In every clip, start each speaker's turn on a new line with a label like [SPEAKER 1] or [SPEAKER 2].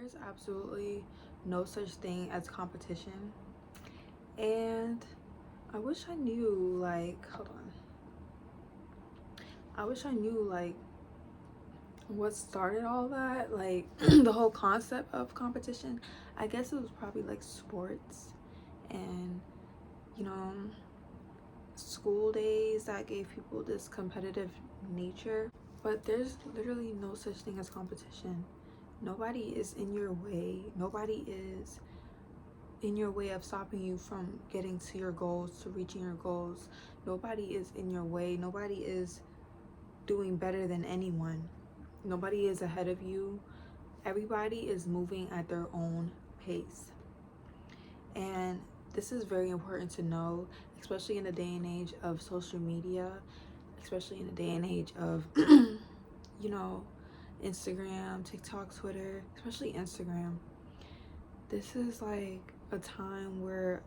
[SPEAKER 1] There's absolutely no such thing as competition. And I wish I knew, like, hold on. I wish I knew, like, what started all that, like, the whole concept of competition. I guess it was probably like sports and, you know, school days that gave people this competitive nature. But there's literally no such thing as competition. Nobody is in your way. Nobody is in your way of stopping you from getting to your goals, to reaching your goals. Nobody is in your way. Nobody is doing better than anyone. Nobody is ahead of you. Everybody is moving at their own pace. And this is very important to know, especially in the day and age of social media, especially in the day and age of, you know, Instagram, TikTok, Twitter, especially Instagram. This is like a time where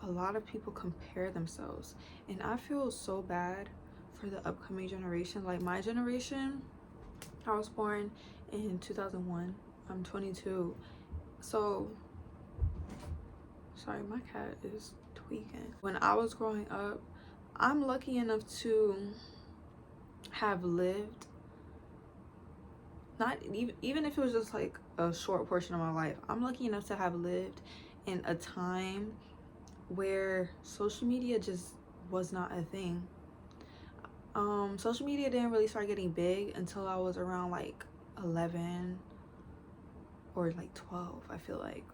[SPEAKER 1] a lot of people compare themselves. And I feel so bad for the upcoming generation. Like my generation, I was born in 2001. I'm 22. So, sorry, my cat is tweaking. When I was growing up, I'm lucky enough to have lived, not even if it was just like a short portion of my life, I'm lucky enough to have lived in a time where social media just was not a thing. Social media didn't really start getting big until I was around like 11 or like 12. I feel like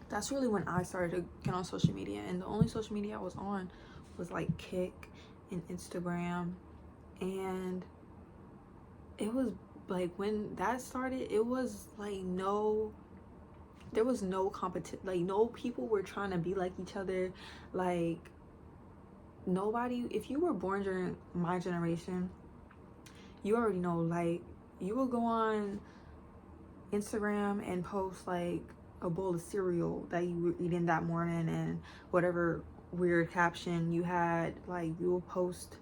[SPEAKER 1] that's really when I started to get on social media, and the only social media I was on was like Kick and Instagram. And it was like, when that started, it was like there was no competition. Like no people were trying to be like each other. Like nobody, if you were born during my generation, you already know, like you will go on Instagram and post like a bowl of cereal that you were eating that morning and whatever weird caption you had. Like you will post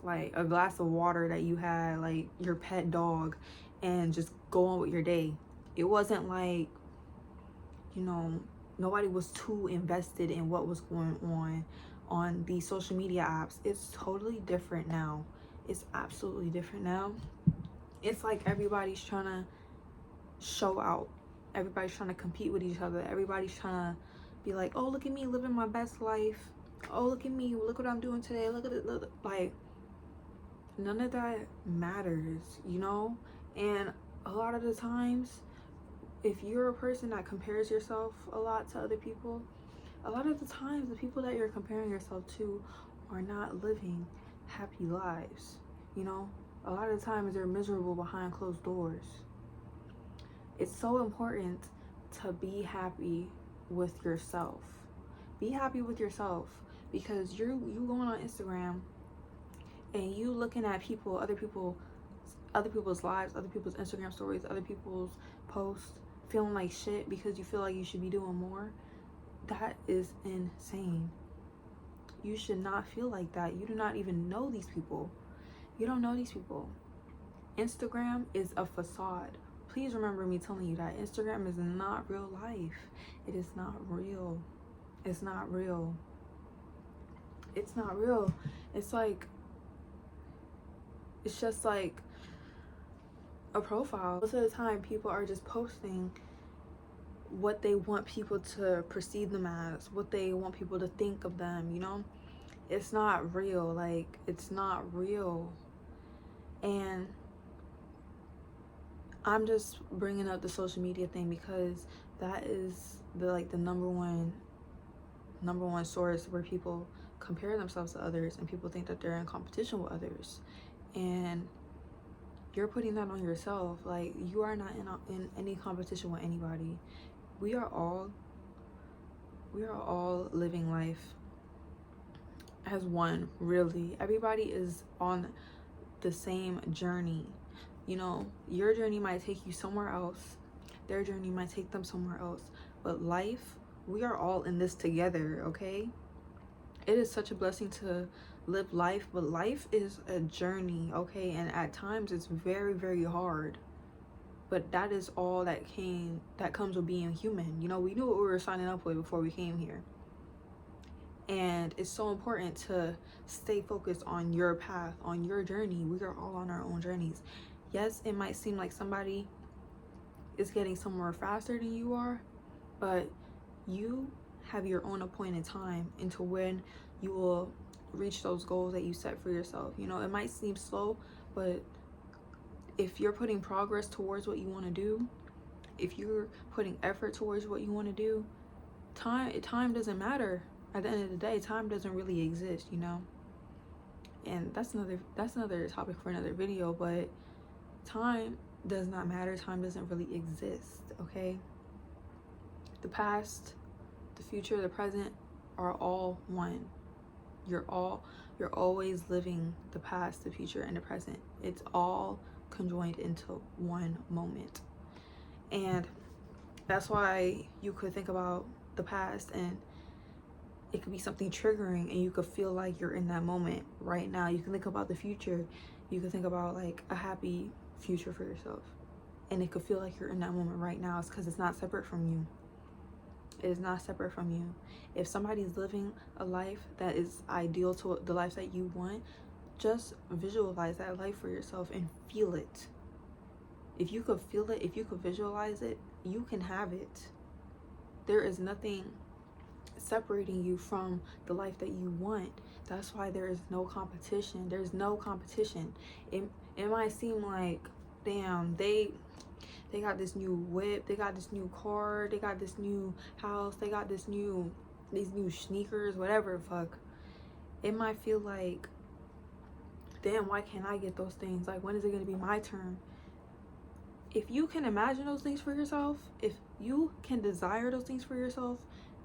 [SPEAKER 1] like a glass of water that you had, like your pet dog, and just go on with your day. It wasn't like, you know, nobody was too invested in what was going on these social media apps. It's totally different now. It's absolutely different now. It's like everybody's trying to show out. Everybody's trying to compete with each other. Everybody's trying to be like, oh, look at me living my best life. Oh, look at me. Look what I'm doing today. Look at it. Look. Like, none of that matters, you know? And a lot of the times, if you're a person that compares yourself a lot to other people, a lot of the times the people that you're comparing yourself to are not living happy lives, you know? A lot of the times they're miserable behind closed doors. It's so important to be happy with yourself. Be happy with yourself, because you going on Instagram and you looking at people, other people's lives, other people's Instagram stories, other people's posts, feeling like shit because you feel like you should be doing more. That is insane. You should not feel like that. You do not even know these people. You don't know these people. Instagram is a facade. Please remember me telling you that Instagram is not real life. It is not real. It's not real. It's not real. It's like, it's just like a profile. Most of the time, people are just posting what they want people to perceive them as, what they want people to think of them, you know? It's not real. Like, it's not real. And I'm just bringing up the social media thing because that is the number one source where people compare themselves to others, and people think that they're in competition with others. And you're putting that on yourself. Like, you are not in any competition with anybody. We are all living life as one, really. Everybody is on the same journey. You know, your journey might take you somewhere else, their journey might take them somewhere else, but life, we are all in this together, okay? It is such a blessing to live life, but life is a journey, okay? And at times it's very, very hard. But that is all that comes with being human. You know, we knew what we were signing up with before we came here. And it's so important to stay focused on your path, on your journey. We are all on our own journeys. Yes, it might seem like somebody is getting somewhere faster than you are, but you have your own appointed time into when you will reach those goals that you set for yourself. You know, it might seem slow, but if you're putting progress towards what you want to do, if you're putting effort towards what you want to do, time doesn't matter. At the end of the day, time doesn't really exist, you know. And that's another topic for another video, but time does not matter. Time doesn't really exist, okay? The past, the future, the present are all one. You're always living the past, the future, and the present. It's all conjoined into one moment. And that's why you could think about the past and it could be something triggering and you could feel like you're in that moment right now. You can think about the future. You can think about like a happy future for yourself. And it could feel like you're in that moment right now. It's because it's not separate from you. It is not separate from you. If somebody's living a life that is ideal to the life that you want, just visualize that life for yourself and feel it. If you could feel it, if you could visualize it, you can have it. There is nothing separating you from the life that you want. That's why there is no competition. There's no competition. It might seem like, damn, they got this new whip, they got this new car, they got this new house, they got these new sneakers, whatever the fuck. It might feel like, damn, why can't I get those things? Like, when is it gonna be my turn? If you can imagine those things for yourself, if you can desire those things for yourself,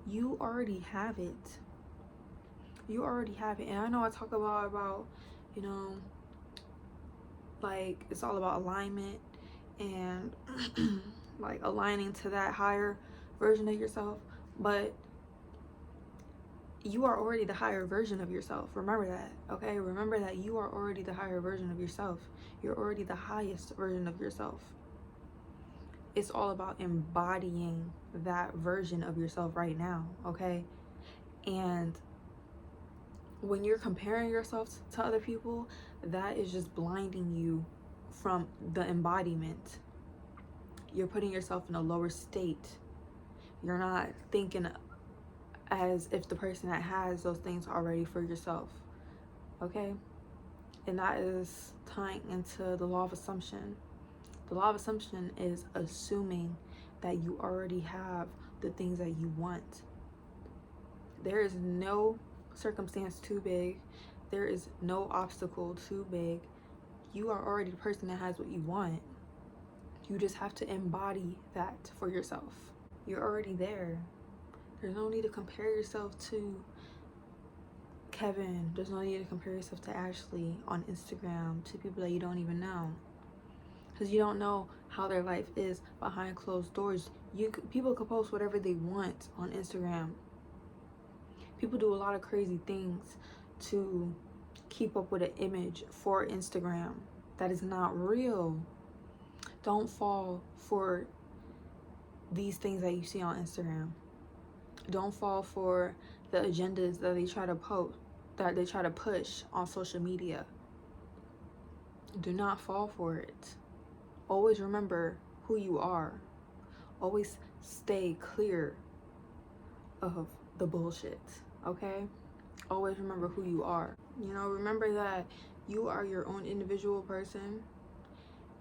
[SPEAKER 1] you already have it. You already have it. And I know I talk about, you know, like it's all about alignment and like aligning to that higher version of yourself, but you are already the higher version of yourself. Remember that, okay? Remember that you are already the higher version of yourself. You're already the highest version of yourself. It's all about embodying that version of yourself right now, okay? And when you're comparing yourself to other people, that is just blinding you from the embodiment. You're putting yourself in a lower state. You're not thinking as if the person that has those things already for yourself, okay? And that is tying into the law of assumption. The law of assumption is assuming that you already have the things that you want. There is no circumstance too big. There is no obstacle too big. You are already the person that has what you want. You just have to embody that for yourself. You're already there. There's no need to compare yourself to Kevin. There's no need to compare yourself to Ashley on Instagram, to people that you don't even know. Because you don't know how their life is behind closed doors. People could post whatever they want on Instagram. People do a lot of crazy things to keep up with an image for Instagram that is not real. Don't fall for these things that you see on Instagram. Don't fall for the agendas that they try to post, that they try to push on social media. Do not fall for it. Always remember who you are. Always stay clear of the bullshit, okay? Always remember who you are. You know, remember that you are your own individual person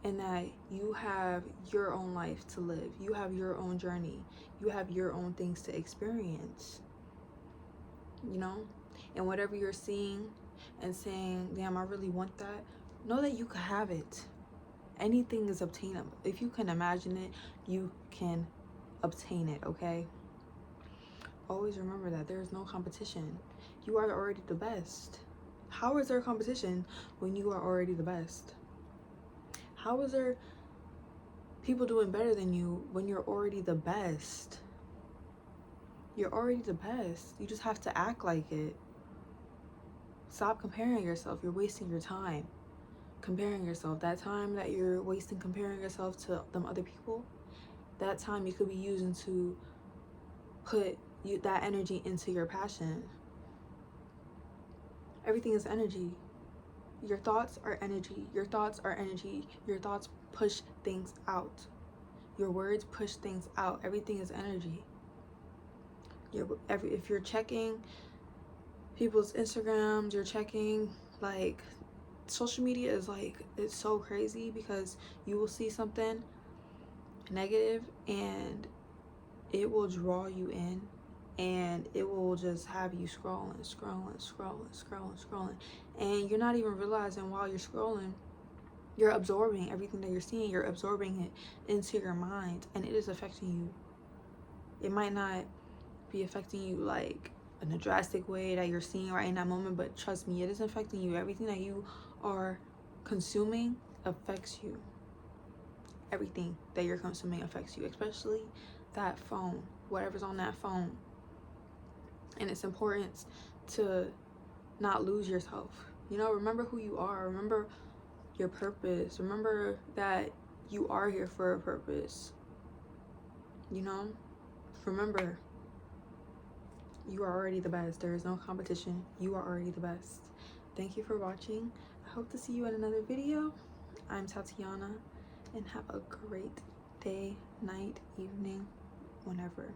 [SPEAKER 1] and that you have your own life to live. You have your own journey. You have your own things to experience, you know? And whatever you're seeing and saying, damn, I really want that, know that you can have it. Anything is obtainable. If you can imagine it, you can obtain it, okay? Always remember that there is no competition. You are already the best. How is there competition when you are already the best? How is there people doing better than you when you're already the best? You're already the best. You just have to act like it. Stop comparing yourself. You're wasting your time. comparing yourself, that time that you're wasting comparing yourself to them other people, that time you could be using to put that energy into your passion. Everything is energy. Your thoughts are energy. Your thoughts are energy. Your thoughts push things out. Your words push things out. Everything is energy. If you're checking people's Instagrams, you're checking, like, social media is like, it's so crazy because you will see something negative and it will draw you in, and it will just have you scrolling, and you're not even realizing while you're scrolling, you're absorbing everything that you're seeing. You're absorbing it into your mind, and it is affecting you. It might not be affecting you like in a drastic way that you're seeing right in that moment, but trust me, it is affecting you. Everything that you are consuming affects you. Everything that you're consuming affects you, especially that phone, whatever's on that phone. And it's important to not lose yourself. You know, remember who you are. Remember your purpose. Remember that you are here for a purpose. You know, remember, you are already the best. There is no competition. You are already the best. Thank you for watching. I hope to see you in another video. I'm Tatiana, and have a great day, night, evening, whenever.